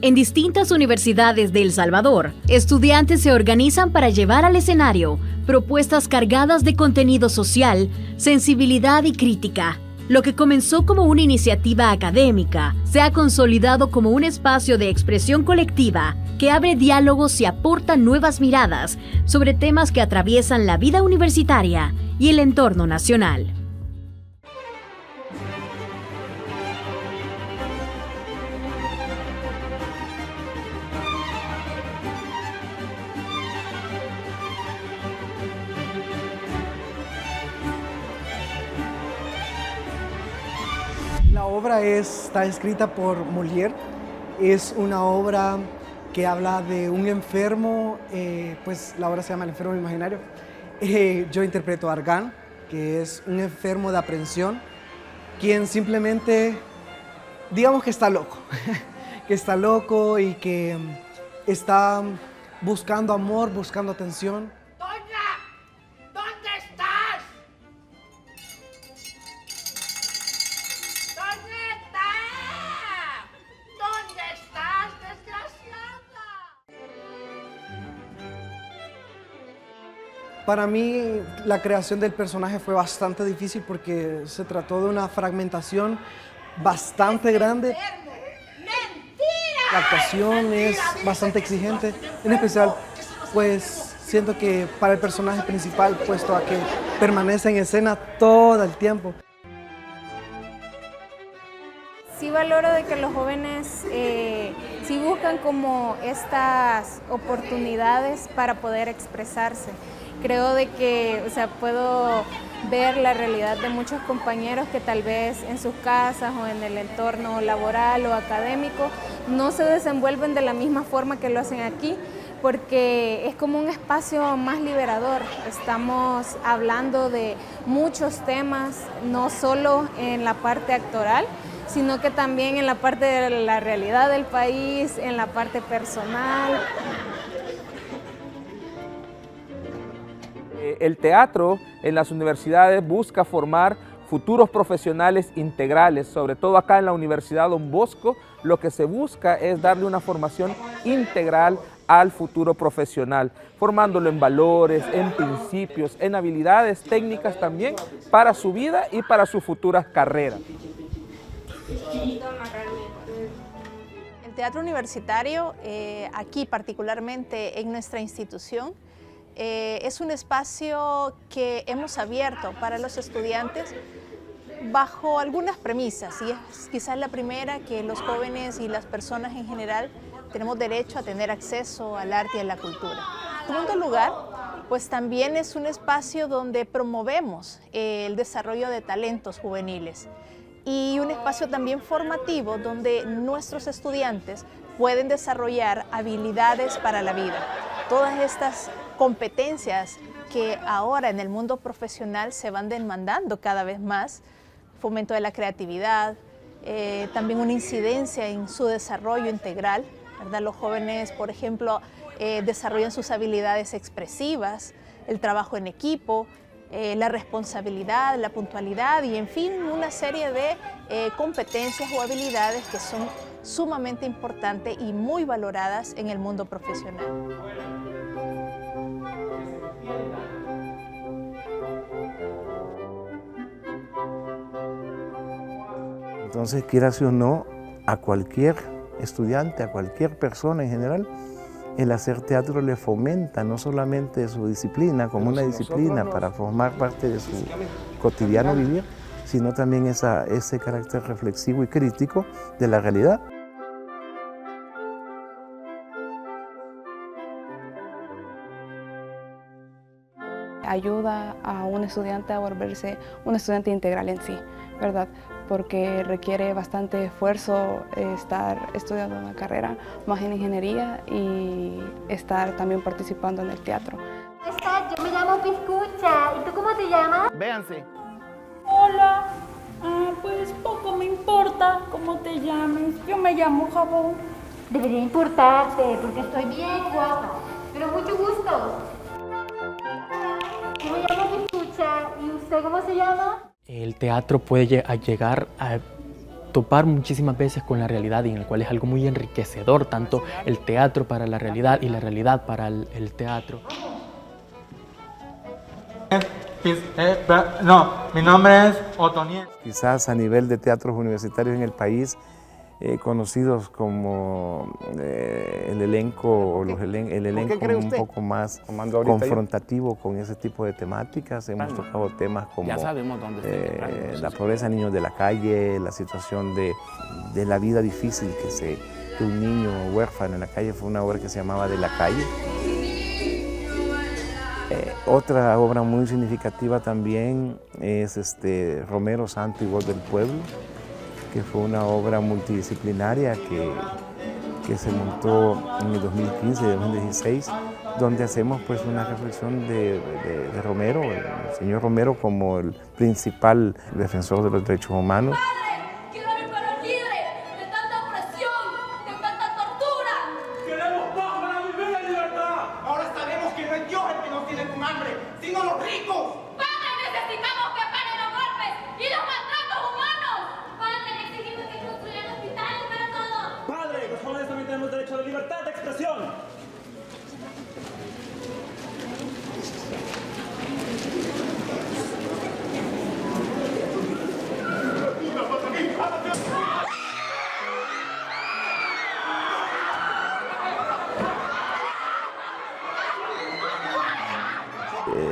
En distintas universidades de El Salvador, estudiantes se organizan para llevar al escenario propuestas cargadas de contenido social, sensibilidad y crítica. Lo que comenzó como una iniciativa académica se ha consolidado como un espacio de expresión colectiva que abre diálogos y aporta nuevas miradas sobre temas que atraviesan la vida universitaria y el entorno nacional. La obra está escrita por Molière. Es una obra que habla de un enfermo, pues la obra se llama El enfermo imaginario. Yo interpreto a Argan, que es un enfermo de aprensión, quien simplemente, digamos que está loco, que está loco y que está buscando amor, buscando atención. Para mí, la creación del personaje fue bastante difícil porque se trató de una fragmentación bastante grande. La actuación es bastante exigente, en especial, pues siento que para el personaje principal, puesto a que permanece en escena todo el tiempo. Sí valoro de que los jóvenes sí buscan como estas oportunidades para poder expresarse. Creo de que, puedo ver la realidad de muchos compañeros que tal vez en sus casas o en el entorno laboral o académico no se desenvuelven de la misma forma que lo hacen aquí, porque es como un espacio más liberador. Estamos hablando de muchos temas, no solo en la parte actoral, sino que también en la parte de la realidad del país, en la parte personal. El teatro en las universidades busca formar futuros profesionales integrales, sobre todo acá en la Universidad Don Bosco, lo que se busca es darle una formación integral al futuro profesional, formándolo en valores, en principios, en habilidades técnicas también para su vida y para sus futuras carreras. El teatro universitario, aquí particularmente en nuestra institución, es un espacio que hemos abierto para los estudiantes bajo algunas premisas, y es quizás la primera, que los jóvenes y las personas en general tenemos derecho a tener acceso al arte y a la cultura. En segundo lugar, pues también es un espacio donde promovemos el desarrollo de talentos juveniles y un espacio también formativo donde nuestros estudiantes pueden desarrollar habilidades para la vida. Todas estas competencias que ahora en el mundo profesional se van demandando cada vez más, fomento de la creatividad, también una incidencia en su desarrollo integral, ¿verdad? Los jóvenes, por ejemplo, desarrollan sus habilidades expresivas, el trabajo en equipo, la responsabilidad, la puntualidad y, en fin, una serie de competencias o habilidades que son sumamente importantes y muy valoradas en el mundo profesional. Entonces, quieras o no, a cualquier estudiante, a cualquier persona en general, el hacer teatro le fomenta no solamente su disciplina como una disciplina para formar parte de su cotidiano vivir, sino también ese carácter reflexivo y crítico de la realidad. Ayuda a un estudiante a volverse un estudiante integral en sí, ¿verdad? Porque requiere bastante esfuerzo estar estudiando una carrera más en ingeniería y estar también participando en el teatro. Yo me llamo Piscucha, ¿y tú cómo te llamas? Véanse. Hola, pues poco me importa cómo te llames, yo me llamo Jabón. Debería importarte, porque estoy bien guapa, pero mucho gusto. Yo me llamo Piscucha, ¿y usted cómo se llama? El teatro puede llegar topar muchísimas veces con la realidad y en el cual es algo muy enriquecedor, tanto el teatro para la realidad y la realidad para el teatro. No, mi nombre es Otoniel. Quizás a nivel de teatros universitarios en el país, conocidos como el elenco, el elenco un poco más confrontativo con ese tipo de temáticas. Hemos tocado temas como la pobreza de niños de la calle, la situación de la vida difícil que un niño huérfano en la calle. Fue una obra que se llamaba De la calle. Otra obra muy significativa también es Romero, Santo y Voz del Pueblo, que fue una obra multidisciplinaria que se montó en el 2015 y 2016, donde hacemos pues una reflexión de Romero, el señor Romero como el principal defensor de los derechos humanos.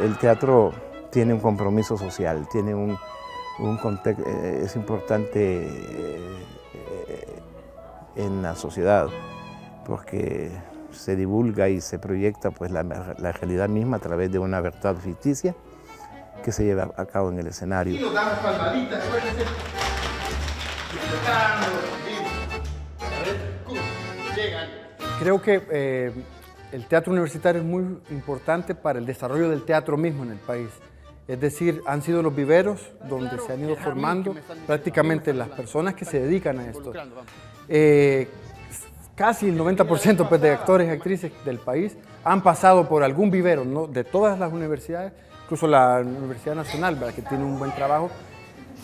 El teatro tiene un compromiso social, tiene un contexto, es importante en la sociedad porque se divulga y se proyecta pues, la realidad misma a través de una verdad ficticia que se lleva a cabo en el escenario. Creo que el teatro universitario es muy importante para el desarrollo del teatro mismo en el país. Es decir, han sido los viveros donde se han ido formando prácticamente las personas que se dedican a esto. Casi el 90% pues, de actores y actrices del país han pasado por algún vivero, ¿no? De todas las universidades, incluso la Universidad Nacional, ¿verdad? Que tiene un buen trabajo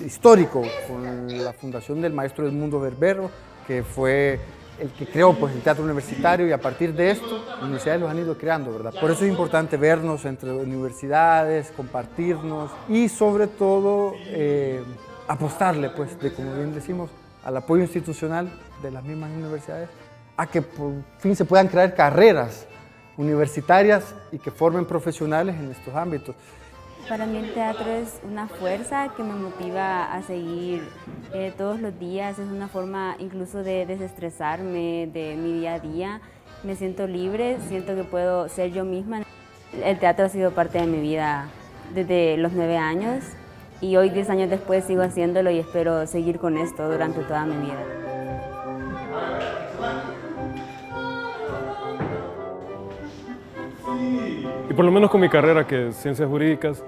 histórico con la fundación del maestro Edmundo Berbero, que fue el que creó pues, el teatro universitario, y a partir de esto las universidades los han ido creando, ¿verdad? Por eso es importante vernos entre universidades, compartirnos y sobre todo apostarle, pues, como bien decimos, al apoyo institucional de las mismas universidades, a que por fin se puedan crear carreras universitarias y que formen profesionales en estos ámbitos. Para mí el teatro es una fuerza que me motiva a seguir todos los días, es una forma incluso de desestresarme de mi día a día. Me siento libre, siento que puedo ser yo misma. El teatro ha sido parte de mi vida desde los 9 años y hoy 10 años después sigo haciéndolo y espero seguir con esto durante toda mi vida. Y por lo menos con mi carrera, que es Ciencias Jurídicas,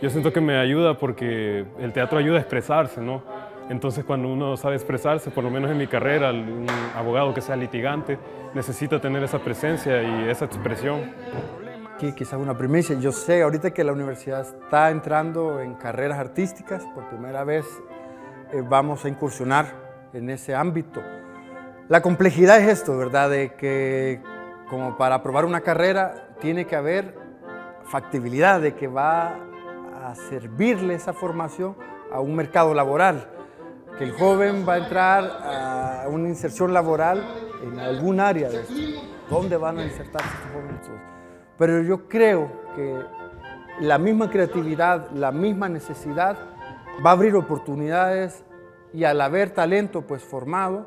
yo siento que me ayuda porque el teatro ayuda a expresarse, ¿no? Entonces cuando uno sabe expresarse, por lo menos en mi carrera, un abogado que sea litigante necesita tener esa presencia y esa expresión. Aquí quizás una primicia, yo sé ahorita que la universidad está entrando en carreras artísticas, por primera vez vamos a incursionar en ese ámbito. La complejidad es esto, ¿verdad? De que como para aprobar una carrera tiene que haber factibilidad de que va a servirle esa formación a un mercado laboral, que el joven va a entrar a una inserción laboral en algún área de esto. ¿Dónde van a insertarse estos jóvenes? Pero yo creo que la misma creatividad, la misma necesidad va a abrir oportunidades y al haber talento pues, formado,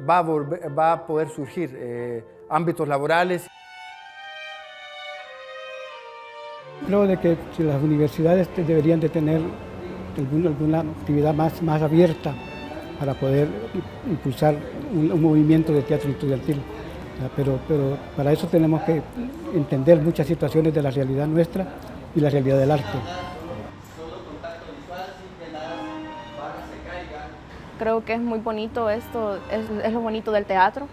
va a poder surgir ámbitos laborales. Creo de que las universidades deberían de tener alguna actividad más abierta para poder impulsar un movimiento de teatro estudiantil. Pero para eso tenemos que entender muchas situaciones de la realidad nuestra y la realidad del arte. Creo que es muy bonito esto, es lo bonito del teatro,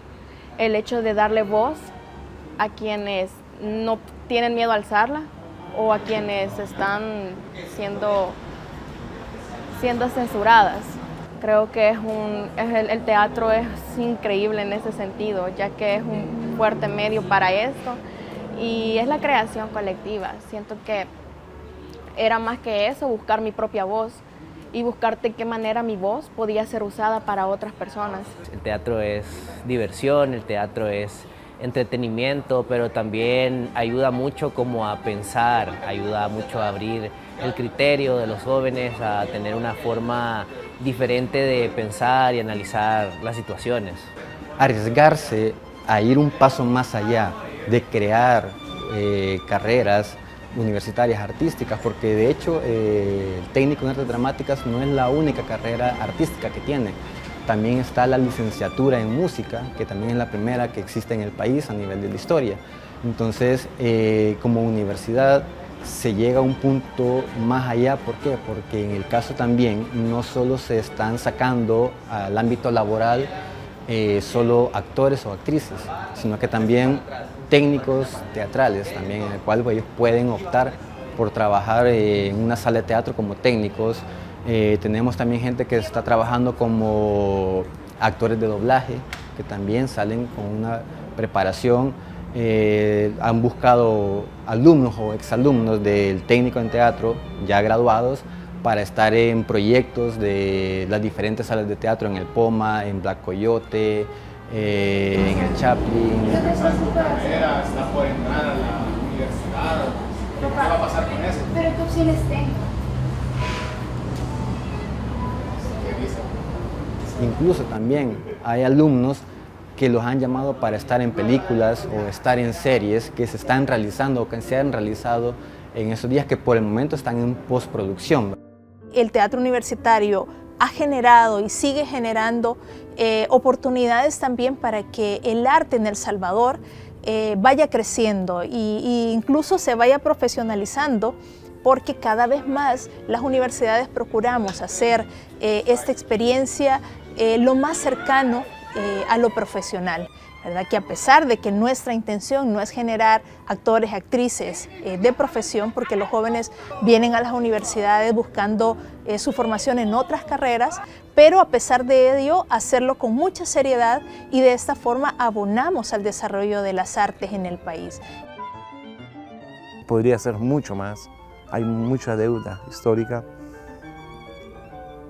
el hecho de darle voz a quienes no tienen miedo a alzarla o a quienes están siendo censuradas. Creo que el teatro es increíble en ese sentido, ya que es un fuerte medio para esto y es la creación colectiva. Siento que era más que eso, buscar mi propia voz y buscar de qué manera mi voz podía ser usada para otras personas. El teatro es diversión, el teatro es entretenimiento, pero también ayuda mucho como a pensar, ayuda mucho a abrir el criterio de los jóvenes, a tener una forma diferente de pensar y analizar las situaciones. Arriesgarse a ir un paso más allá, de crear carreras universitarias artísticas, porque de hecho el técnico en artes dramáticas no es la única carrera artística que tiene. También está la licenciatura en música, que también es la primera que existe en el país a nivel de la historia. Entonces, como universidad se llega a un punto más allá. ¿Por qué? Porque en el caso también no solo se están sacando al ámbito laboral solo actores o actrices, sino que también técnicos teatrales, también en el cual ellos pueden optar por trabajar en una sala de teatro como técnicos. Tenemos también gente que está trabajando como actores de doblaje, que también salen con una preparación. Han buscado alumnos o exalumnos del técnico en teatro ya graduados para estar en proyectos de las diferentes salas de teatro, en el Poma, en Black Coyote, en el Chaplin. Está por entrar a la universidad. ¿Qué va a pasar con eso? ¿Pero qué opciones tengo? Incluso también hay alumnos que los han llamado para estar en películas o estar en series que se están realizando o que se han realizado en esos días, que por el momento están en postproducción. El teatro universitario ha generado y sigue generando oportunidades también para que el arte en El Salvador vaya creciendo e incluso se vaya profesionalizando, porque cada vez más las universidades procuramos hacer esta experiencia lo más cercano a lo profesional, ¿verdad? Que a pesar de que nuestra intención no es generar actores, actrices de profesión, porque los jóvenes vienen a las universidades buscando su formación en otras carreras, pero a pesar de ello hacerlo con mucha seriedad, y de esta forma abonamos al desarrollo de las artes en el país. Podría ser mucho más, hay mucha deuda histórica.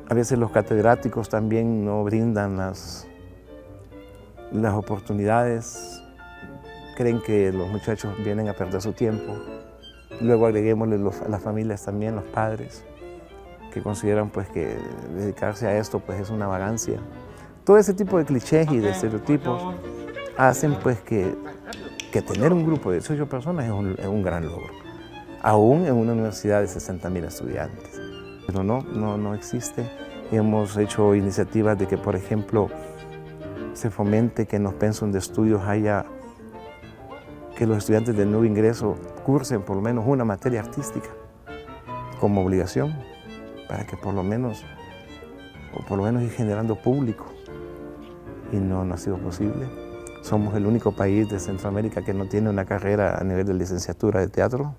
A veces los catedráticos también no brindan las oportunidades, creen que los muchachos vienen a perder su tiempo. Luego agreguémosle a las familias también, los padres, que consideran pues que dedicarse a esto pues es una vagancia. Todo ese tipo de clichés y de estereotipos hacen pues que tener un grupo de 18 personas es un gran logro, aún en una universidad de 60.000 estudiantes. Pero no existe. Hemos hecho iniciativas de que, por ejemplo, se fomente que en los pensum de estudios haya que los estudiantes de nuevo ingreso cursen por lo menos una materia artística como obligación, para que por lo menos ir generando público, y no ha sido posible. Somos el único país de Centroamérica que no tiene una carrera a nivel de licenciatura de teatro.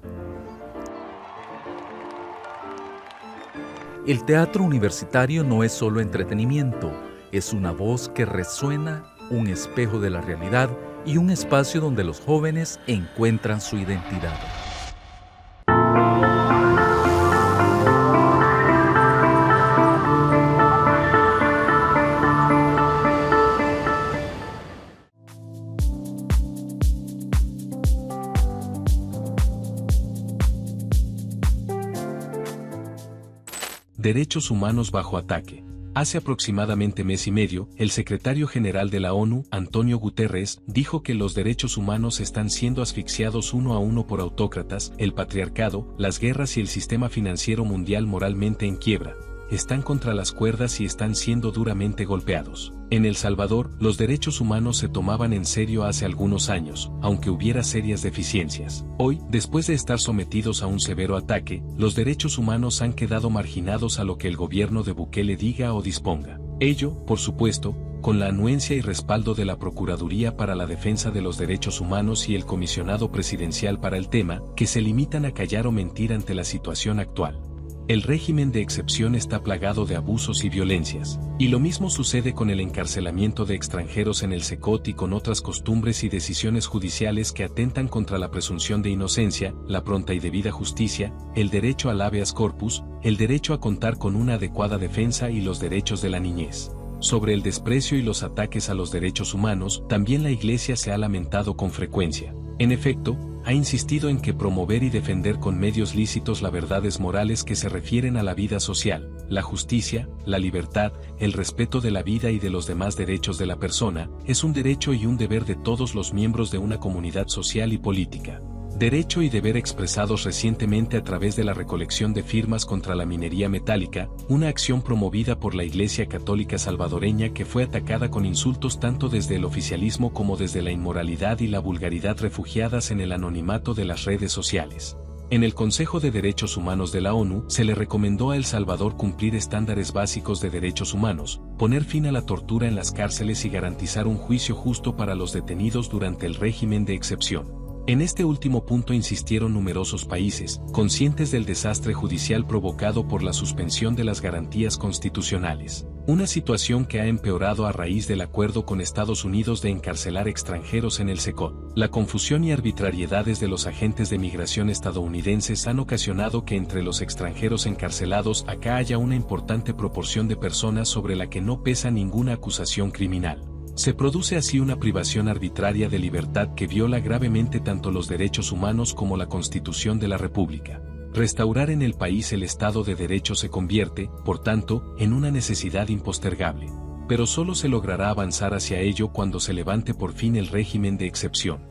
El teatro universitario no es solo entretenimiento, es una voz que resuena, un espejo de la realidad y un espacio donde los jóvenes encuentran su identidad. Derechos humanos bajo ataque. Hace aproximadamente mes y medio, el secretario general de la ONU, Antonio Guterres, dijo que los derechos humanos están siendo asfixiados uno a uno por autócratas, el patriarcado, las guerras y el sistema financiero mundial moralmente en quiebra. Están contra las cuerdas y están siendo duramente golpeados. En El Salvador, los derechos humanos se tomaban en serio hace algunos años, aunque hubiera serias deficiencias. Hoy, después de estar sometidos a un severo ataque, los derechos humanos han quedado marginados a lo que el gobierno de Bukele diga o disponga. Ello, por supuesto, con la anuencia y respaldo de la Procuraduría para la Defensa de los Derechos Humanos y el Comisionado Presidencial para el tema, que se limitan a callar o mentir ante la situación actual. el régimen de excepción está plagado de abusos y violencias. Y lo mismo sucede con el encarcelamiento de extranjeros en el SECOT y con otras costumbres y decisiones judiciales que atentan contra la presunción de inocencia, la pronta y debida justicia, el derecho al habeas corpus, el derecho a contar con una adecuada defensa y los derechos de la niñez. Sobre el desprecio y los ataques a los derechos humanos, también la Iglesia se ha lamentado con frecuencia. En efecto, ha insistido en que promover y defender con medios lícitos las verdades morales que se refieren a la vida social, la justicia, la libertad, el respeto de la vida y de los demás derechos de la persona, es un derecho y un deber de todos los miembros de una comunidad social y política. Derecho y deber expresados recientemente a través de la recolección de firmas contra la minería metálica, una acción promovida por la Iglesia Católica Salvadoreña que fue atacada con insultos tanto desde el oficialismo como desde la inmoralidad y la vulgaridad refugiadas en el anonimato de las redes sociales. En el Consejo de Derechos Humanos de la ONU se le recomendó a El Salvador cumplir estándares básicos de derechos humanos, poner fin a la tortura en las cárceles y garantizar un juicio justo para los detenidos durante el régimen de excepción. En este último punto insistieron numerosos países, conscientes del desastre judicial provocado por la suspensión de las garantías constitucionales. Una situación que ha empeorado a raíz del acuerdo con Estados Unidos de encarcelar extranjeros en el SECOT. La confusión y arbitrariedades de los agentes de migración estadounidenses han ocasionado que entre los extranjeros encarcelados acá haya una importante proporción de personas sobre la que no pesa ninguna acusación criminal. Se produce así una privación arbitraria de libertad que viola gravemente tanto los derechos humanos como la Constitución de la República. Restaurar en el país el Estado de Derecho se convierte, por tanto, en una necesidad impostergable. Pero solo se logrará avanzar hacia ello cuando se levante por fin el régimen de excepción.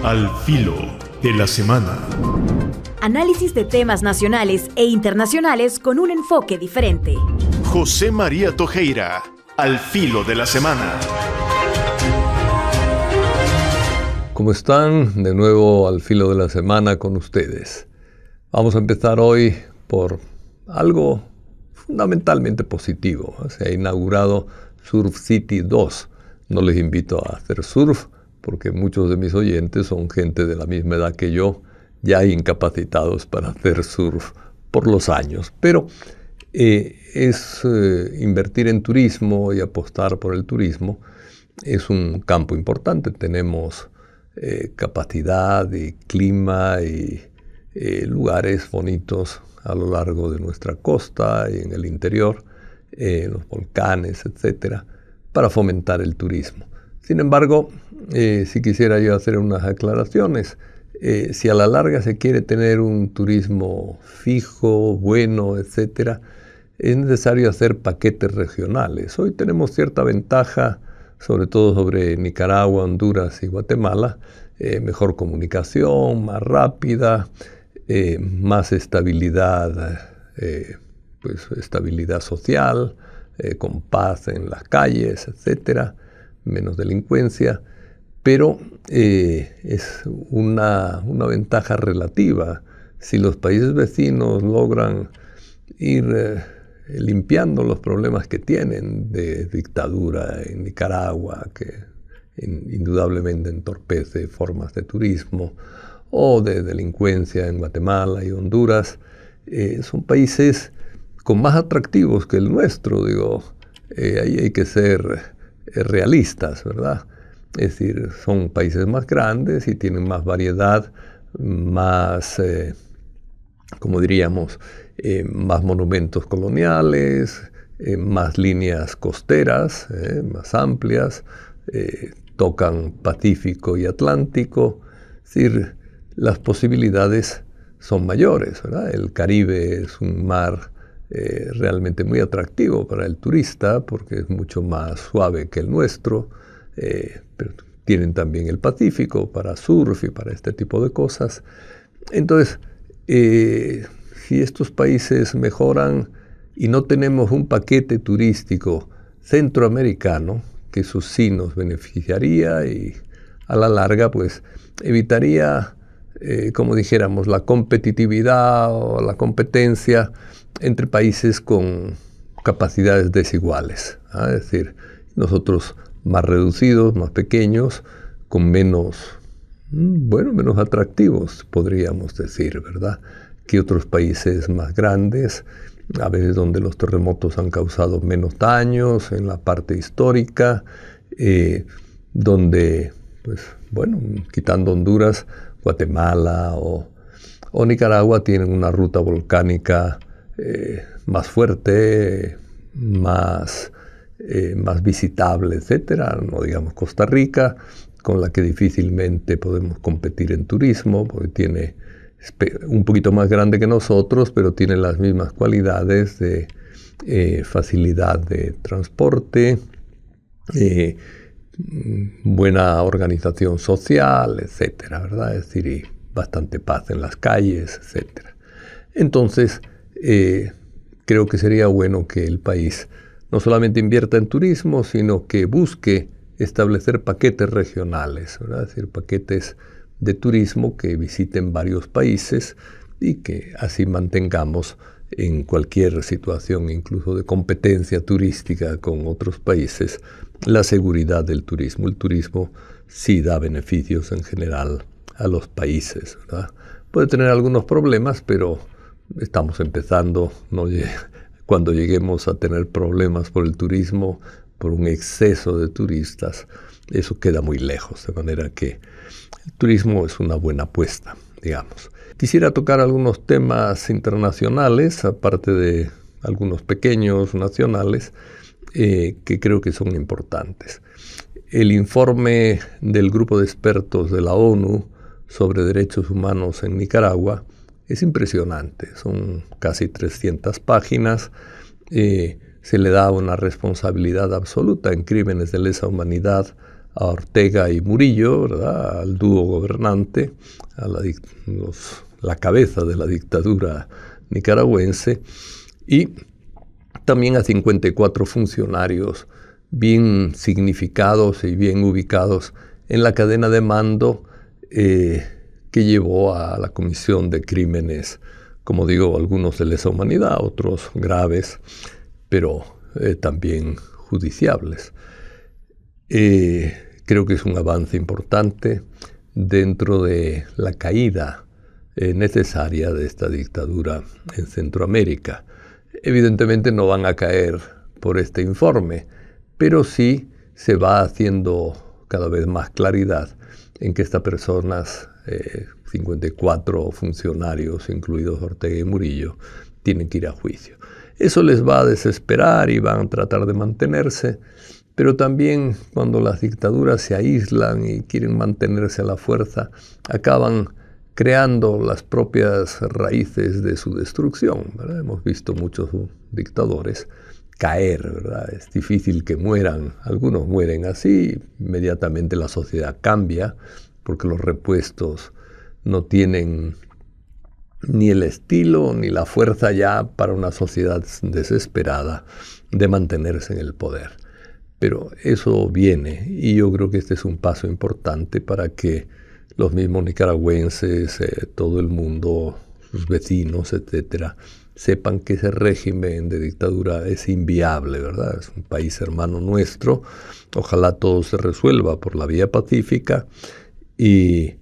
Al filo de la semana. Análisis de temas nacionales e internacionales con un enfoque diferente. José María Tojeira, al filo de la semana. ¿Cómo están? De nuevo al filo de la semana con ustedes. Vamos a empezar hoy por algo fundamentalmente positivo. Se ha inaugurado Surf City 2. No les invito a hacer surf, porque muchos de mis oyentes son gente de la misma edad que yo, ya incapacitados para hacer surf por los años. Pero invertir en turismo y apostar por el turismo es un campo importante. Tenemos capacidad y clima y lugares bonitos a lo largo de nuestra costa y en el interior, los volcanes, etcétera, para fomentar el turismo. Sin embargo, si quisiera yo hacer unas aclaraciones, si a la larga se quiere tener un turismo fijo, bueno, etcétera, es necesario hacer paquetes regionales. Hoy tenemos cierta ventaja, sobre todo sobre Nicaragua, Honduras y Guatemala, mejor comunicación, más rápida, más estabilidad, estabilidad social, con paz en las calles, etcétera, menos delincuencia, pero es una ventaja relativa. Si los países vecinos logran ir limpiando los problemas que tienen de dictadura en Nicaragua, que indudablemente entorpece formas de turismo, o de delincuencia en Guatemala y Honduras, son países con más atractivos que el nuestro, digo. Ahí hay que ser realistas, ¿verdad? Es decir, son países más grandes y tienen más variedad, más, como diríamos, más monumentos coloniales, más líneas costeras, más amplias, tocan Pacífico y Atlántico. Es decir, las posibilidades son mayores, ¿verdad? El Caribe es un mar realmente muy atractivo para el turista porque es mucho más suave que el nuestro, pero tienen también el Pacífico para surf y para este tipo de cosas. Entonces, si estos países mejoran y no tenemos un paquete turístico centroamericano, que eso sí nos beneficiaría y a la larga pues evitaría como dijéramos, la competitividad o la competencia entre países con capacidades desiguales. Es decir, nosotros más reducidos, más pequeños, con menos atractivos, podríamos decir, ¿verdad?, que otros países más grandes, a veces donde los terremotos han causado menos daños en la parte histórica, donde, quitando Honduras, Guatemala o Nicaragua tienen una ruta volcánica más fuerte, más visitable, etcétera, no digamos Costa Rica, con la que difícilmente podemos competir en turismo, porque tiene un poquito más grande que nosotros, pero tiene las mismas cualidades de facilidad de transporte, buena organización social, etcétera, ¿verdad? Es decir, y bastante paz en las calles, etcétera. Entonces, creo que sería bueno que el país no solamente invierta en turismo, sino que busque establecer paquetes regionales, ¿verdad? Es decir, paquetes de turismo que visiten varios países y que así mantengamos en cualquier situación, incluso de competencia turística con otros países, la seguridad del turismo. El turismo sí da beneficios en general a los países, ¿verdad? Puede tener algunos problemas, pero estamos empezando, ¿no? Cuando lleguemos a tener problemas por el turismo, por un exceso de turistas, eso queda muy lejos, de manera que el turismo es una buena apuesta, digamos. Quisiera tocar algunos temas internacionales, aparte de algunos pequeños nacionales, que creo que son importantes. El informe del grupo de expertos de la ONU sobre derechos humanos en Nicaragua es impresionante, son casi 300 páginas, se le da una responsabilidad absoluta en crímenes de lesa humanidad a Ortega y Murillo, ¿verdad?, al dúo gobernante, a la cabeza de la dictadura nicaragüense, y también a 54 funcionarios bien significados y bien ubicados en la cadena de mando que llevó a la comisión de crímenes, como digo, algunos de lesa humanidad, otros graves, pero también judiciables. Creo que es un avance importante dentro de la caída necesaria de esta dictadura en Centroamérica. Evidentemente no van a caer por este informe, pero sí se va haciendo cada vez más claridad en que estas personas, 54 funcionarios, incluidos Ortega y Murillo, tienen que ir a juicio. Eso les va a desesperar y van a tratar de mantenerse, pero también cuando las dictaduras se aíslan y quieren mantenerse a la fuerza, acaban creando las propias raíces de su destrucción, ¿verdad? Hemos visto muchos dictadores caer, ¿verdad? Es difícil que mueran, algunos mueren así, inmediatamente la sociedad cambia, porque los repuestos no tienen ni el estilo ni la fuerza ya para una sociedad desesperada de mantenerse en el poder. Pero eso viene, y yo creo que este es un paso importante para que los mismos nicaragüenses, todo el mundo, sus vecinos, etcétera, sepan que ese régimen de dictadura es inviable, ¿verdad? Es un país hermano nuestro. Ojalá todo se resuelva por la vía pacífica y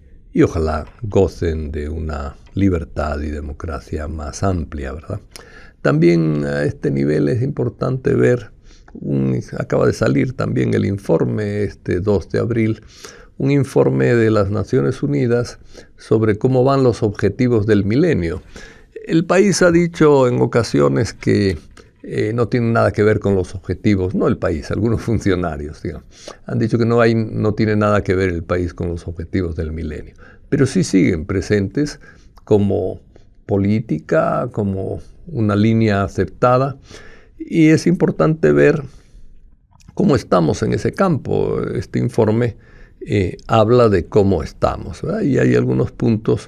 ojalá gocen de una libertad y democracia más amplia, ¿verdad? También a este nivel es importante ver, acaba de salir también el informe, este 2 de abril, un informe de las Naciones Unidas sobre cómo van los objetivos del milenio. El país ha dicho en ocasiones que no tiene nada que ver con los objetivos, no el país, algunos funcionarios, digamos, han dicho que no tiene nada que ver el país con los objetivos del milenio, pero sí siguen presentes como política, como una línea aceptada, y es importante ver cómo estamos en ese campo. Este informe habla de cómo estamos, ¿verdad? Y hay algunos puntos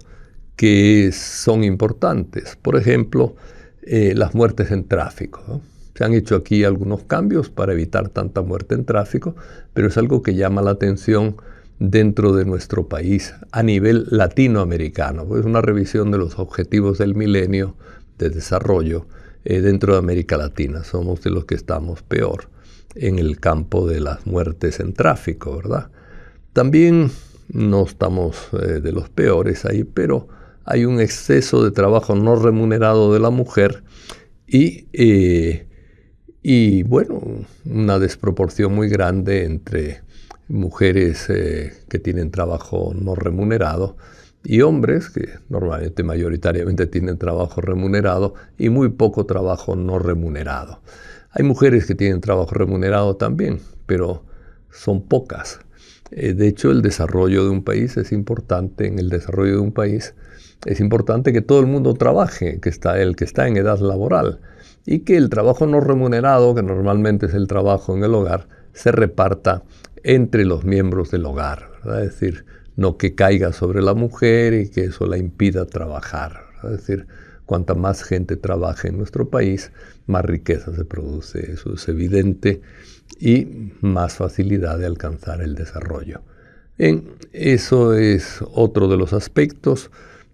que son importantes. Por ejemplo, las muertes en tráfico, ¿no? Se han hecho aquí algunos cambios para evitar tanta muerte en tráfico, pero es algo que llama la atención dentro de nuestro país a nivel latinoamericano. Es una revisión de los objetivos del milenio de desarrollo dentro de América Latina. Somos de los que estamos peor en el campo de las muertes en tráfico, ¿verdad? También no estamos de los peores ahí, pero hay un exceso de trabajo no remunerado de la mujer y bueno, una desproporción muy grande entre mujeres que tienen trabajo no remunerado y hombres que normalmente mayoritariamente tienen trabajo remunerado y muy poco trabajo no remunerado. Hay mujeres que tienen trabajo remunerado también, pero son pocas. De hecho, el desarrollo de un país es importante. En el desarrollo de un país es importante que todo el mundo trabaje, el que está en edad laboral, y que el trabajo no remunerado, que normalmente es el trabajo en el hogar, se reparta entre los miembros del hogar, ¿verdad? Es decir, no que caiga sobre la mujer y que eso la impida trabajar, ¿verdad? Es decir, cuanta más gente trabaje en nuestro país, más riqueza se produce, eso es evidente, y más facilidad de alcanzar el desarrollo. Eso es otro de los aspectos.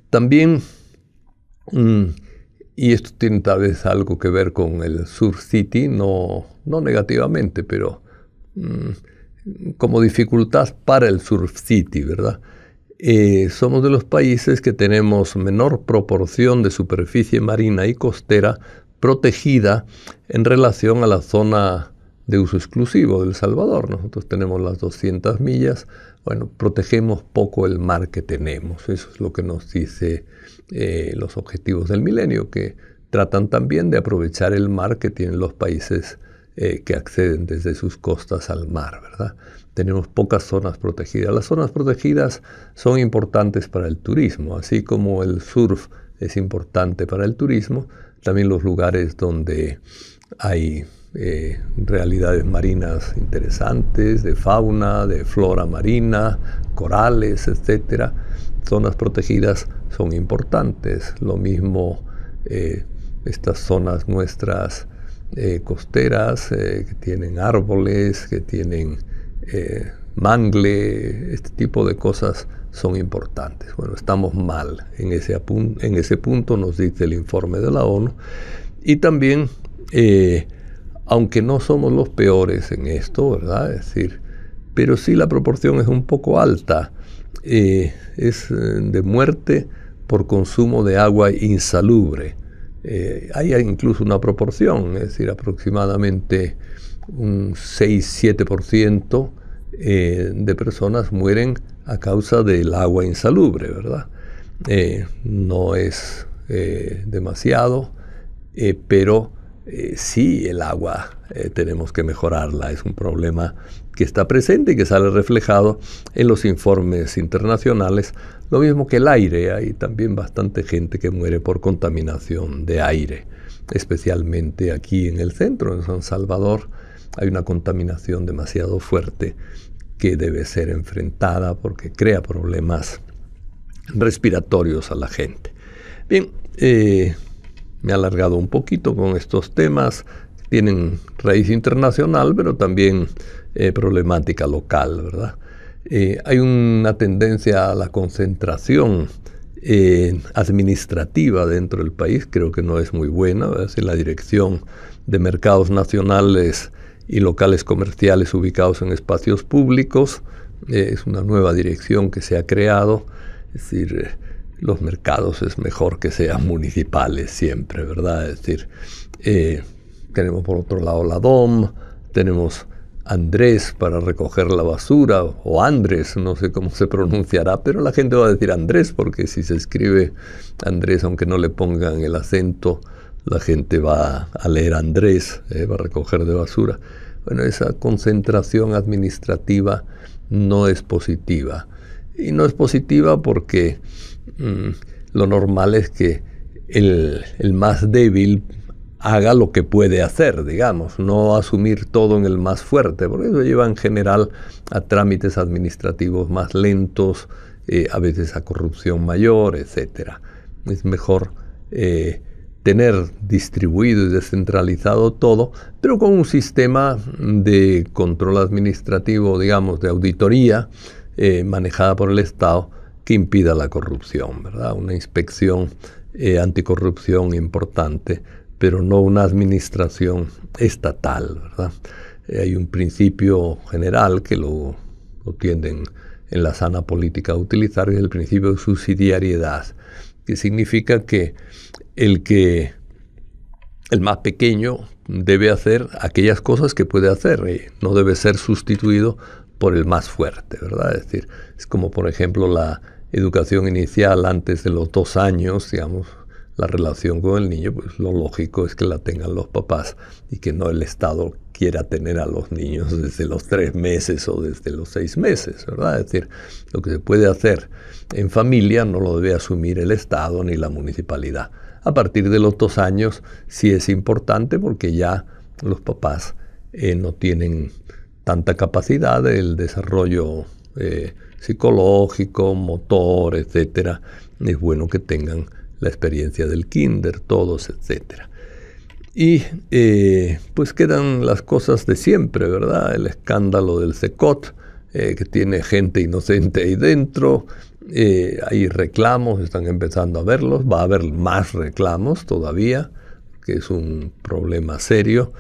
También, y esto tiene tal vez algo que ver con el Surf City, no negativamente, pero como dificultad para el Surf City, ¿verdad? Somos de los países que tenemos menor proporción de superficie marina y costera protegida en relación a la zona de uso exclusivo de El Salvador. Nosotros tenemos las 200 millas, bueno, protegemos poco el mar que tenemos. Eso es lo que nos dice los objetivos del milenio, que tratan también de aprovechar el mar que tienen los países que acceden desde sus costas al mar, ¿verdad? Tenemos pocas zonas protegidas. Las zonas protegidas son importantes para el turismo, así como el surf es importante para el turismo, también los lugares donde hay realidades marinas interesantes, de fauna, de flora marina, corales, etc. Zonas protegidas son importantes. Lo mismo estas zonas nuestras costeras que tienen árboles, que tienen mangle, este tipo de cosas son importantes. Bueno, estamos mal en ese punto, nos dice el informe de la ONU. Y también, aunque no somos los peores en esto, ¿verdad? Es decir, pero sí la proporción es un poco alta. Es de muerte por consumo de agua insalubre. Hay incluso una proporción, es decir, aproximadamente un 6-7% de personas mueren a causa del agua insalubre, ¿verdad? No es demasiado, pero sí el agua tenemos que mejorarla. Es un problema que está presente y que sale reflejado en los informes internacionales. Lo mismo que el aire, hay también bastante gente que muere por contaminación de aire, especialmente aquí en el centro, en San Salvador. Hay una contaminación demasiado fuerte que debe ser enfrentada porque crea problemas respiratorios a la gente. Bien, me he alargado un poquito con estos temas. Tienen raíz internacional, pero también problemática local, ¿verdad? Hay una tendencia a la concentración administrativa dentro del país, creo que no es muy buena, ¿verdad? Si la Dirección de Mercados Nacionales y Locales Comerciales ubicados en espacios públicos, es una nueva dirección que se ha creado, es decir, los mercados es mejor que sean municipales siempre, ¿verdad? Es decir, tenemos por otro lado la DOM, tenemos Andrés para recoger la basura, o Andrés, no sé cómo se pronunciará, pero la gente va a decir Andrés, porque si se escribe Andrés, aunque no le pongan el acento, la gente va a leer Andrés, va a recoger de basura. Bueno, esa concentración administrativa no es positiva. Y no es positiva porque lo normal es que el más débil haga lo que puede hacer, digamos, no asumir todo en el más fuerte, porque eso lleva en general a trámites administrativos más lentos, a veces a corrupción mayor, etc. Es mejor tener distribuido y descentralizado todo, pero con un sistema de control administrativo, digamos, de auditoría, manejada por el Estado que impida la corrupción, ¿verdad? Una inspección anticorrupción importante, pero no una administración estatal, ¿verdad? Hay un principio general que lo tienden en la sana política a utilizar, es el principio de subsidiariedad, que significa que el más pequeño debe hacer aquellas cosas que puede hacer, no debe ser sustituido por el más fuerte, ¿verdad? Es decir, es como por ejemplo la educación inicial antes de los 2 años, digamos, la relación con el niño, pues lo lógico es que la tengan los papás y que no el Estado quiera tener a los niños desde los 3 meses o desde los 6 meses, ¿verdad? Es decir, lo que se puede hacer en familia no lo debe asumir el Estado ni la municipalidad. A partir de los 2 años sí es importante porque ya los papás no tienen tanta capacidad del desarrollo psicológico, motor, etcétera. Es bueno que tengan la experiencia del kinder, todos, etcétera. Y pues quedan las cosas de siempre, ¿verdad? El escándalo del CECOT, que tiene gente inocente ahí dentro. Hay reclamos, están empezando a verlos. Va a haber más reclamos todavía, que es un problema serio.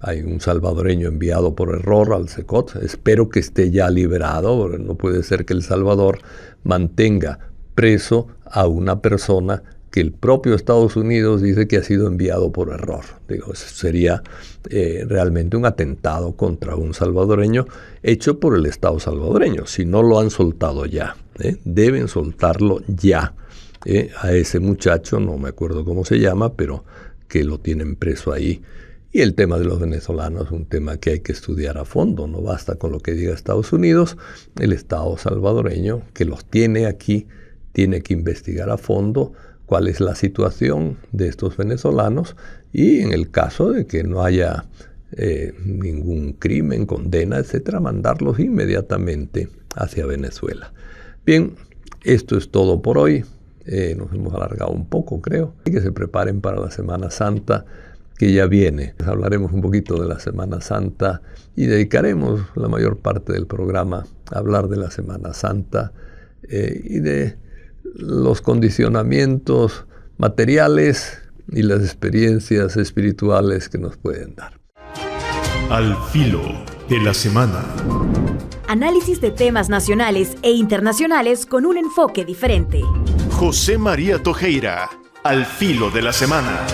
Hay un salvadoreño enviado por error al CECOT. Espero que esté ya liberado, porque no puede ser que El Salvador mantenga preso a una persona que el propio Estados Unidos dice que ha sido enviado por error. Digo, eso sería realmente un atentado contra un salvadoreño hecho por el Estado salvadoreño, si no lo han soltado ya. Deben soltarlo ya. A ese muchacho, no me acuerdo cómo se llama, pero que lo tienen preso ahí. Y el tema de los venezolanos es un tema que hay que estudiar a fondo. No basta con lo que diga Estados Unidos. El Estado salvadoreño, que los tiene aquí, tiene que investigar a fondo cuál es la situación de estos venezolanos y en el caso de que no haya ningún crimen, condena, etcétera, mandarlos inmediatamente hacia Venezuela. Bien, esto es todo por hoy. Nos hemos alargado un poco, creo. Y que se preparen para la Semana Santa que ya viene. Hablaremos un poquito de la Semana Santa y dedicaremos la mayor parte del programa a hablar de la Semana Santa y de los condicionamientos materiales y las experiencias espirituales que nos pueden dar. Al filo de la semana. Análisis de temas nacionales e internacionales con un enfoque diferente. José María Tojeira, al filo de la semana.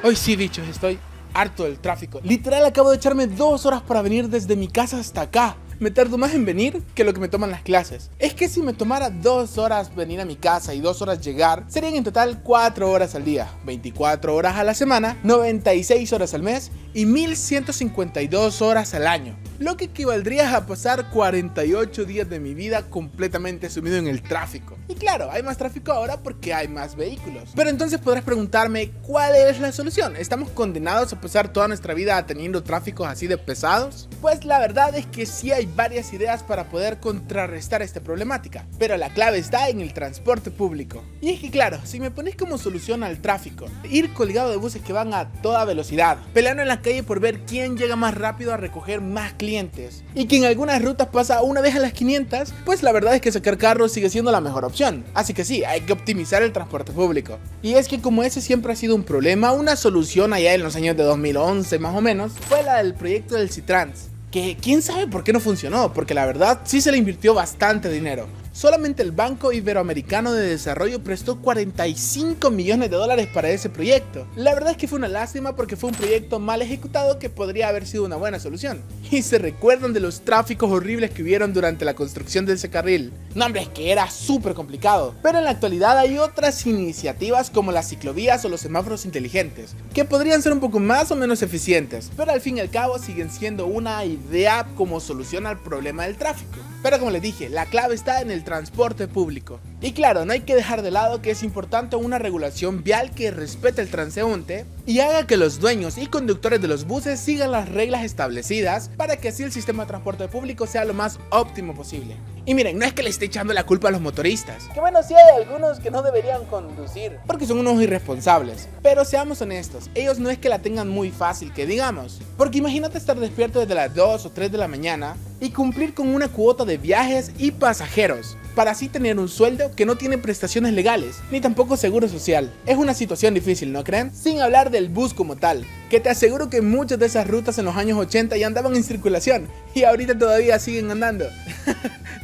Hoy sí, bichos, estoy harto del tráfico. Literal, acabo de echarme 2 horas para venir desde mi casa hasta acá. Me tardo más en venir que lo que me toman las clases. Es que si me tomara 2 horas venir a mi casa y 2 horas llegar, serían en total 4 horas al día, 24 horas a la semana, 96 horas al mes y 1152 horas al año. Lo que equivaldría a pasar 48 días de mi vida completamente sumido en el tráfico. Y claro, hay más tráfico ahora porque hay más vehículos. Pero entonces podrás preguntarme, ¿cuál es la solución? ¿Estamos condenados a pasar toda nuestra vida teniendo tráficos así de pesados? Pues la verdad es que sí hay varias ideas para poder contrarrestar esta problemática, pero la clave está en el transporte público. Y es que claro, si me pones como solución al tráfico, ir colgado de buses que van a toda velocidad, peleando en la calle por ver quién llega más rápido a recoger más clientes, y que en algunas rutas pasa una vez a las 500, pues la verdad es que sacar carros sigue siendo la mejor opción. Así que sí, hay que optimizar el transporte público. Y es que como ese siempre ha sido un problema, una solución allá en los años de 2011 más o menos, fue la del proyecto del Citrans. Que quién sabe por qué no funcionó, porque la verdad sí se le invirtió bastante dinero. Solamente el Banco Iberoamericano de Desarrollo prestó $45 millones para ese proyecto. La verdad es que fue una lástima porque fue un proyecto mal ejecutado que podría haber sido una buena solución. Y se recuerdan de los tráficos horribles que hubieron durante la construcción de ese carril. No, hombre, es que era súper complicado. Pero en la actualidad hay otras iniciativas como las ciclovías o los semáforos inteligentes, que podrían ser un poco más o menos eficientes, pero al fin y al cabo siguen siendo una idea como solución al problema del tráfico. Pero como les dije, la clave está en el transporte público. Y claro, no hay que dejar de lado que es importante una regulación vial que respete el transeúnte y haga que los dueños y conductores de los buses sigan las reglas establecidas para que así el sistema de transporte público sea lo más óptimo posible. Y miren, no es que le esté echando la culpa a los motoristas, que bueno, sí hay algunos que no deberían conducir porque son unos irresponsables, pero seamos honestos, ellos no es que la tengan muy fácil que digamos, porque imagínate estar despierto desde las 2 o 3 de la mañana y cumplir con una cuota de viajes y pasajeros, para así tener un sueldo que no tiene prestaciones legales, ni tampoco seguro social. Es una situación difícil, ¿no creen? Sin hablar del bus como tal, que te aseguro que muchas de esas rutas en los años 80 ya andaban en circulación, y ahorita todavía siguen andando.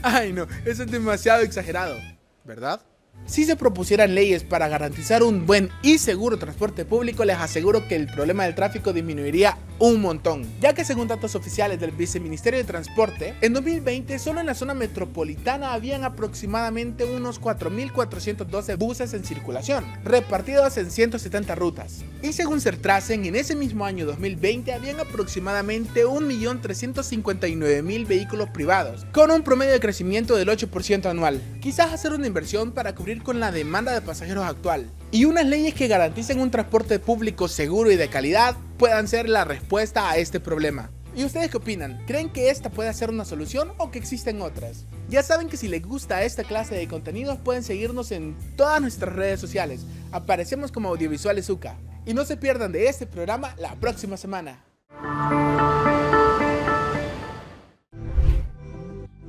Ay no, eso es demasiado exagerado, ¿verdad? Si se propusieran leyes para garantizar un buen y seguro transporte público, les aseguro que el problema del tráfico disminuiría un montón, ya que según datos oficiales del Viceministerio de Transporte, en 2020 solo en la zona metropolitana habían aproximadamente unos 4.412 buses en circulación, repartidos en 170 rutas. Y según Sertracen, en ese mismo año 2020 habían aproximadamente 1.359.000 vehículos privados, con un promedio de crecimiento del 8% anual. Quizás hacer una inversión para cubrir con la demanda de pasajeros actual y unas leyes que garanticen un transporte público seguro y de calidad puedan ser la respuesta a este problema. ¿Y ustedes qué opinan? ¿Creen que esta puede ser una solución o que existen otras? Ya saben que si les gusta esta clase de contenidos pueden seguirnos en todas nuestras redes sociales. Aparecemos como Audiovisuales UCA. Y no se pierdan de este programa la próxima semana.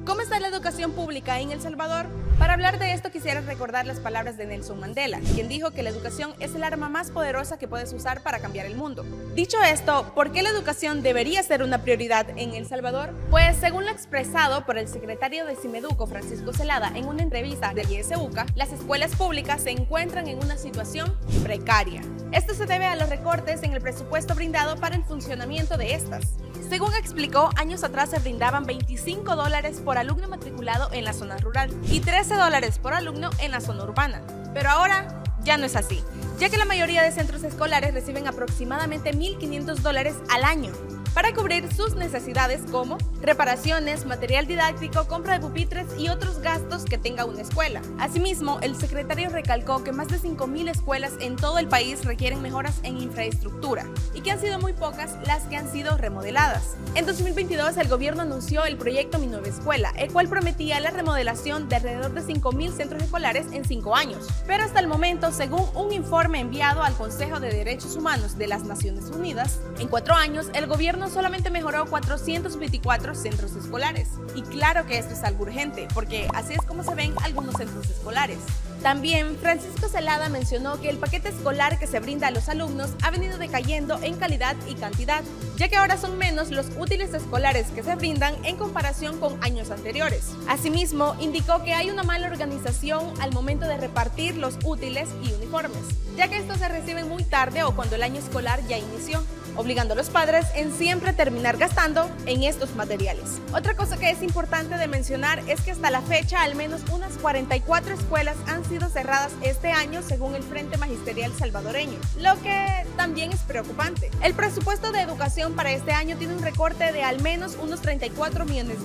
¿Cómo está la educación pública en El Salvador? Para hablar de esto quisiera recordar las palabras de Nelson Mandela, quien dijo que la educación es el arma más poderosa que puedes usar para cambiar el mundo. Dicho esto, ¿por qué la educación debería ser una prioridad en El Salvador? Pues según lo expresado por el secretario de Cimeduco, Francisco Celada, en una entrevista de ISUCA, las escuelas públicas se encuentran en una situación precaria. Esto se debe a los recortes en el presupuesto brindado para el funcionamiento de estas. Según explicó, años atrás se brindaban $25 por alumno matriculado en la zona rural y $13 por alumno en la zona urbana. Pero ahora ya no es así, ya que la mayoría de centros escolares reciben aproximadamente $1.500 al año para cubrir sus necesidades como reparaciones, material didáctico, compra de pupitres y otros gastos que tenga una escuela. Asimismo, el secretario recalcó que más de 5.000 escuelas en todo el país requieren mejoras en infraestructura y que han sido muy pocas las que han sido remodeladas. En 2022, el gobierno anunció el proyecto Mi Nueva Escuela, el cual prometía la remodelación de alrededor de 5.000 centros escolares en 5 años. Pero hasta el momento, según un informe enviado al Consejo de Derechos Humanos de las Naciones Unidas, en 4 años el gobierno solamente mejoró 424 centros escolares. Y claro que esto es algo urgente, porque así es como se ven algunos centros escolares. También, Francisco Celada mencionó que el paquete escolar que se brinda a los alumnos ha venido decayendo en calidad y cantidad, ya que ahora son menos los útiles escolares que se brindan en comparación con años anteriores. Asimismo, indicó que hay una mala organización al momento de repartir los útiles y uniformes, ya que estos se reciben muy tarde o cuando el año escolar ya inició, obligando a los padres en siempre terminar gastando en estos materiales. Otra cosa que es importante de mencionar es que hasta la fecha al menos unas 44 escuelas han sido cerradas este año según el Frente Magisterial Salvadoreño, lo que también es preocupante. El presupuesto de educación para este año tiene un recorte de al menos unos $34 millones.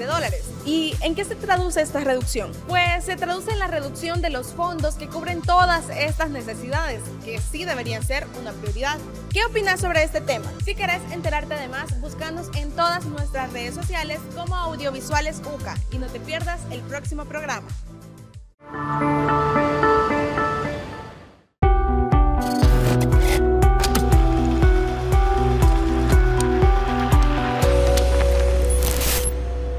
¿Y en qué se traduce esta reducción? Pues se traduce en la reducción de los fondos que cubren todas estas necesidades, que sí deberían ser una prioridad. ¿Qué opinas sobre este tema? Si querés enterarte de más, búscanos en todas nuestras redes sociales como Audiovisuales UCA y no te pierdas el próximo programa.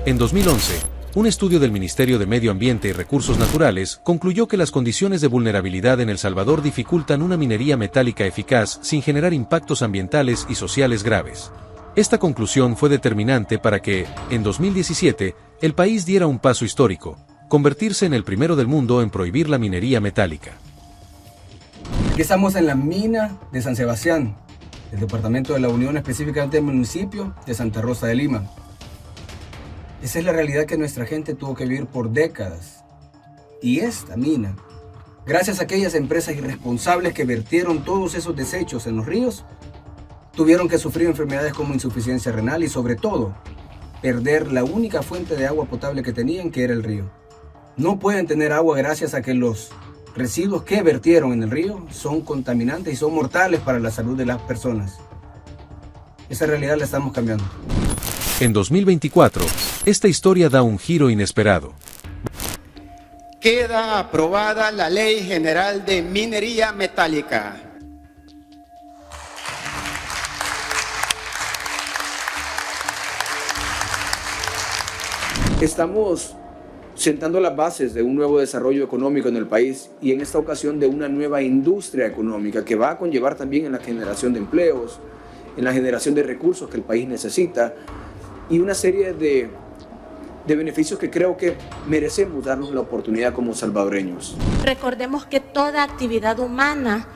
En 2011, un estudio del Ministerio de Medio Ambiente y Recursos Naturales concluyó que las condiciones de vulnerabilidad en El Salvador dificultan una minería metálica eficaz sin generar impactos ambientales y sociales graves. Esta conclusión fue determinante para que, en 2017, el país diera un paso histórico, convertirse en el primero del mundo en prohibir la minería metálica. Aquí estamos en la mina de San Sebastián, del departamento de La Unión, específicamente del municipio de Santa Rosa de Lima. Esa es la realidad que nuestra gente tuvo que vivir por décadas. Y esta mina, gracias a aquellas empresas irresponsables que vertieron todos esos desechos en los ríos, tuvieron que sufrir enfermedades como insuficiencia renal y sobre todo, perder la única fuente de agua potable que tenían, que era el río. No pueden tener agua gracias a que los residuos que vertieron en el río son contaminantes y son mortales para la salud de las personas. Esa realidad la estamos cambiando. En 2024, esta historia da un giro inesperado. Queda aprobada la Ley General de Minería Metálica. Estamos sentando las bases de un nuevo desarrollo económico en el país y en esta ocasión de una nueva industria económica que va a conllevar también en la generación de empleos, en la generación de recursos que el país necesita y una serie de beneficios que creo que merecemos darnos la oportunidad como salvadoreños. Recordemos que toda actividad humana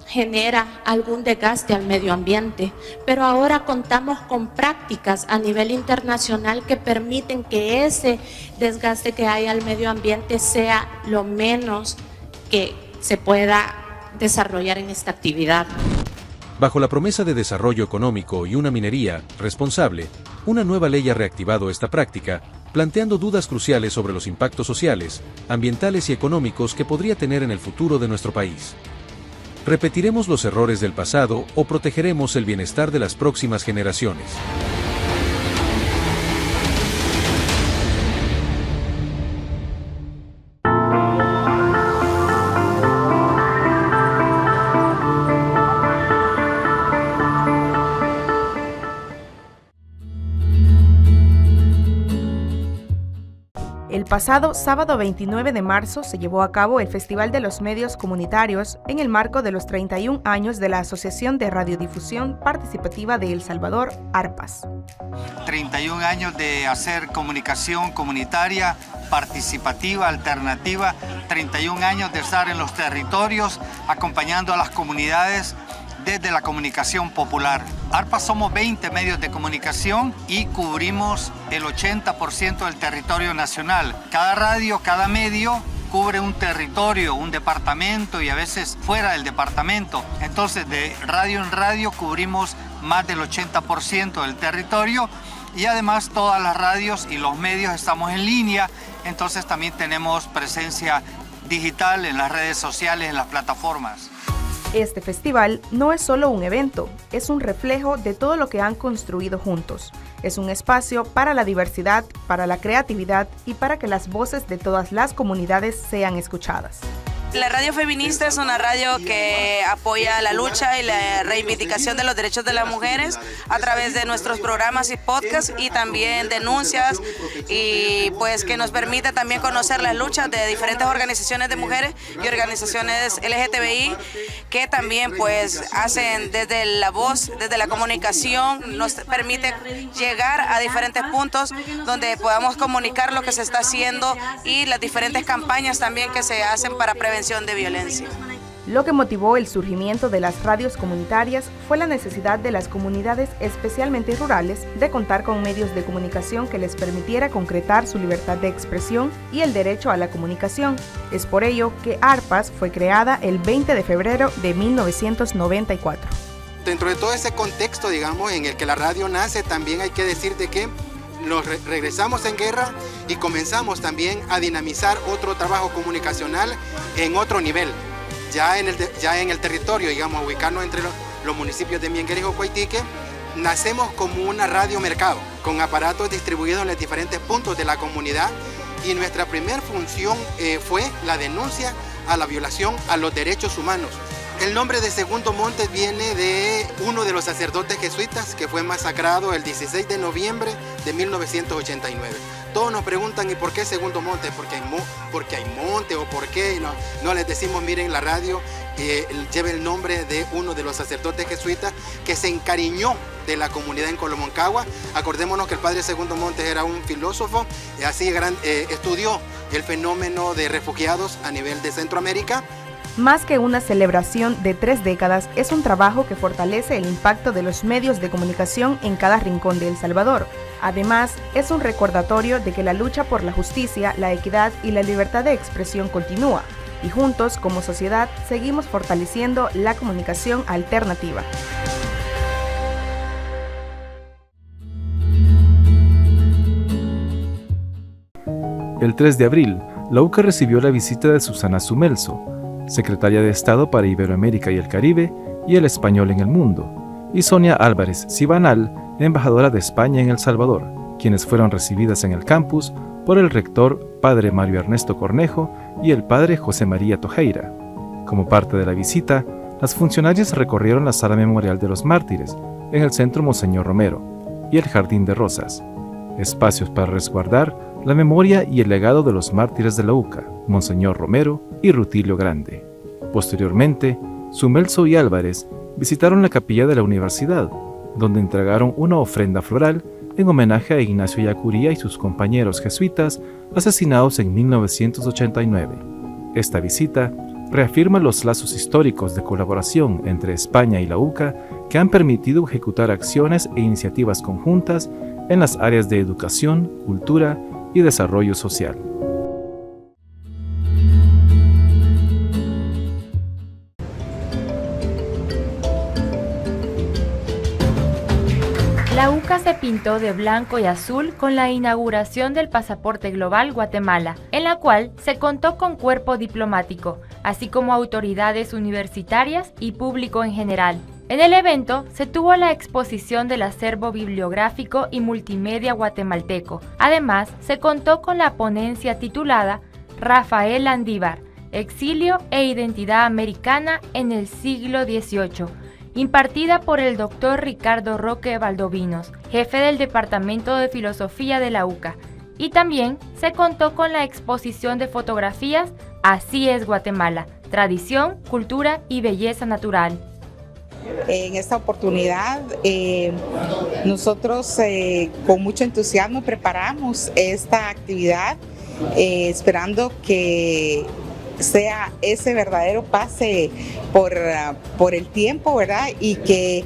genera algún desgaste al medio ambiente, pero ahora contamos con prácticas a nivel internacional que permiten que ese desgaste que hay al medio ambiente sea lo menos que se pueda desarrollar en esta actividad. Bajo la promesa de desarrollo económico y una minería responsable, una nueva ley ha reactivado esta práctica, planteando dudas cruciales sobre los impactos sociales, ambientales y económicos que podría tener en el futuro de nuestro país. ¿Repetiremos los errores del pasado o protegeremos el bienestar de las próximas generaciones? El pasado sábado 29 de marzo se llevó a cabo el Festival de los Medios Comunitarios en el marco de los 31 años de la Asociación de Radiodifusión Participativa de El Salvador, ARPAS. 31 años de hacer comunicación comunitaria, participativa, alternativa, 31 años de estar en los territorios acompañando a las comunidades desde la comunicación popular. ARPAS somos 20 medios de comunicación y cubrimos el 80% del territorio nacional. Cada radio, cada medio cubre un territorio, un departamento y a veces fuera del departamento. Entonces de radio en radio cubrimos más del 80% del territorio y además todas las radios y los medios estamos en línea, entonces también tenemos presencia digital en las redes sociales, en las plataformas. Este festival no es solo un evento, es un reflejo de todo lo que han construido juntos. Es un espacio para la diversidad, para la creatividad y para que las voces de todas las comunidades sean escuchadas. La radio feminista es una radio que apoya la lucha y la reivindicación de los derechos de las mujeres a través de nuestros programas y podcasts y también denuncias y pues que nos permite también conocer las luchas de diferentes organizaciones de mujeres y organizaciones LGTBI que también pues hacen desde la voz, desde la comunicación, nos permite llegar a diferentes puntos donde podamos comunicar lo que se está haciendo y las diferentes campañas también que se hacen para prevención de violencia. Lo que motivó el surgimiento de las radios comunitarias fue la necesidad de las comunidades, especialmente rurales, de contar con medios de comunicación que les permitiera concretar su libertad de expresión y el derecho a la comunicación. Es por ello que ARPAS fue creada el 20 de febrero de 1994. Dentro de todo ese contexto, digamos, en el que la radio nace, también hay que decir de que nos regresamos en guerra y comenzamos también a dinamizar otro trabajo comunicacional en otro nivel, ya en el territorio, digamos, ubicarnos entre los municipios de Mienguera y Jocoitique. Nacemos como una radio mercado, con aparatos distribuidos en los diferentes puntos de la comunidad y nuestra primera función fue la denuncia a la violación a los derechos humanos. El nombre de Segundo Montes viene de uno de los sacerdotes jesuitas que fue masacrado el 16 de noviembre de 1989. Todos nos preguntan, ¿y por qué Segundo Montes? Porque hay monte o por qué. No les decimos, miren, la radio lleva el nombre de uno de los sacerdotes jesuitas que se encariñó de la comunidad en Colomoncagua. Acordémonos que el padre Segundo Montes era un filósofo, estudió el fenómeno de refugiados a nivel de Centroamérica. Más que una celebración de 3 décadas, es un trabajo que fortalece el impacto de los medios de comunicación en cada rincón de El Salvador. Además, es un recordatorio de que la lucha por la justicia, la equidad y la libertad de expresión continúa, y juntos, como sociedad, seguimos fortaleciendo la comunicación alternativa. El 3 de abril, la UCA recibió la visita de Susana Sumelso, secretaria de Estado para Iberoamérica y el Caribe y el español en el mundo, y Sonia Álvarez Cibanal, embajadora de España en El Salvador, quienes fueron recibidas en el campus por el rector Padre Mario Ernesto Cornejo y el Padre José María Tojeira. Como parte de la visita, las funcionarias recorrieron la Sala Memorial de los Mártires, en el Centro Monseñor Romero, y el Jardín de Rosas, espacios para resguardar la memoria y el legado de los mártires de la UCA, Monseñor Romero y Rutilio Grande. Posteriormente, Sumelso y Álvarez visitaron la capilla de la universidad, donde entregaron una ofrenda floral en homenaje a Ignacio Yacuría y sus compañeros jesuitas asesinados en 1989. Esta visita reafirma los lazos históricos de colaboración entre España y la UCA que han permitido ejecutar acciones e iniciativas conjuntas en las áreas de educación, cultura y desarrollo social. La UCA se pintó de blanco y azul con la inauguración del Pasaporte Global Guatemala, en la cual se contó con cuerpo diplomático, así como autoridades universitarias y público en general. En el evento se tuvo la exposición del acervo bibliográfico y multimedia guatemalteco. Además, se contó con la ponencia titulada Rafael Landívar, Exilio e Identidad Americana en el siglo XVIII, impartida por el Dr. Ricardo Roque Valdovinos, jefe del Departamento de Filosofía de la UCA. Y también se contó con la exposición de fotografías Así es Guatemala, tradición, cultura y belleza natural. En esta oportunidad nosotros con mucho entusiasmo preparamos esta actividad esperando que sea ese verdadero pase por el tiempo, ¿verdad? Y que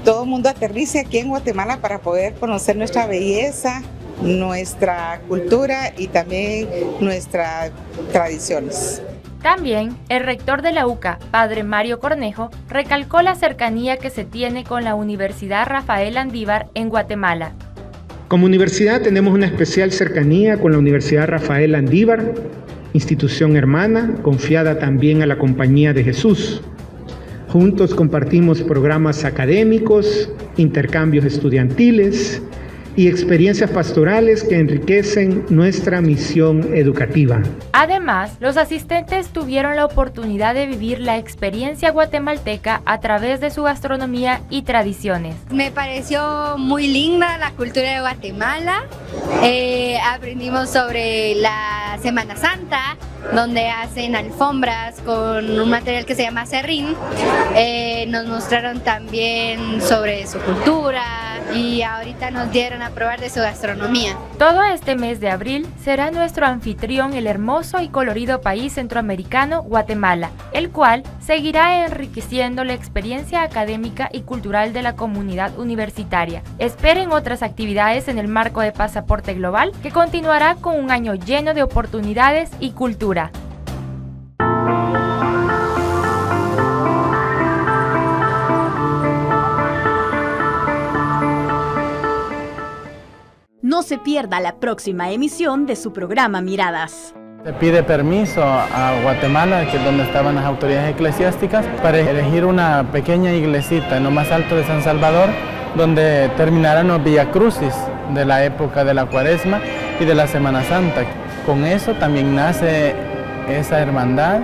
todo el mundo aterrice aquí en Guatemala para poder conocer nuestra belleza, nuestra cultura y también nuestras tradiciones. También, el rector de la UCA, Padre Mario Cornejo, recalcó la cercanía que se tiene con la Universidad Rafael Landívar en Guatemala. Como universidad tenemos una especial cercanía con la Universidad Rafael Landívar, institución hermana, confiada también a la Compañía de Jesús. Juntos compartimos programas académicos, intercambios estudiantiles y experiencias pastorales que enriquecen nuestra misión educativa. Además, los asistentes tuvieron la oportunidad de vivir la experiencia guatemalteca a través de su gastronomía y tradiciones. Me pareció muy linda la cultura de Guatemala. Aprendimos sobre la Semana Santa, donde hacen alfombras con un material que se llama serrín. Nos mostraron también sobre su cultura y ahorita nos dieron a probar de su gastronomía. Todo este mes de abril será nuestro anfitrión el hermoso y colorido país centroamericano Guatemala, el cual seguirá enriqueciendo la experiencia académica y cultural de la comunidad universitaria. Esperen otras actividades en el marco de Pasaporte Global, que continuará con un año lleno de oportunidades y cultura. No se pierda la próxima emisión de su programa Miradas. Se pide permiso a Guatemala, que es donde estaban las autoridades eclesiásticas, para elegir una pequeña iglesita en lo más alto de San Salvador, donde terminarán los viacrucis de la época de la Cuaresma y de la Semana Santa. Con eso también nace esa hermandad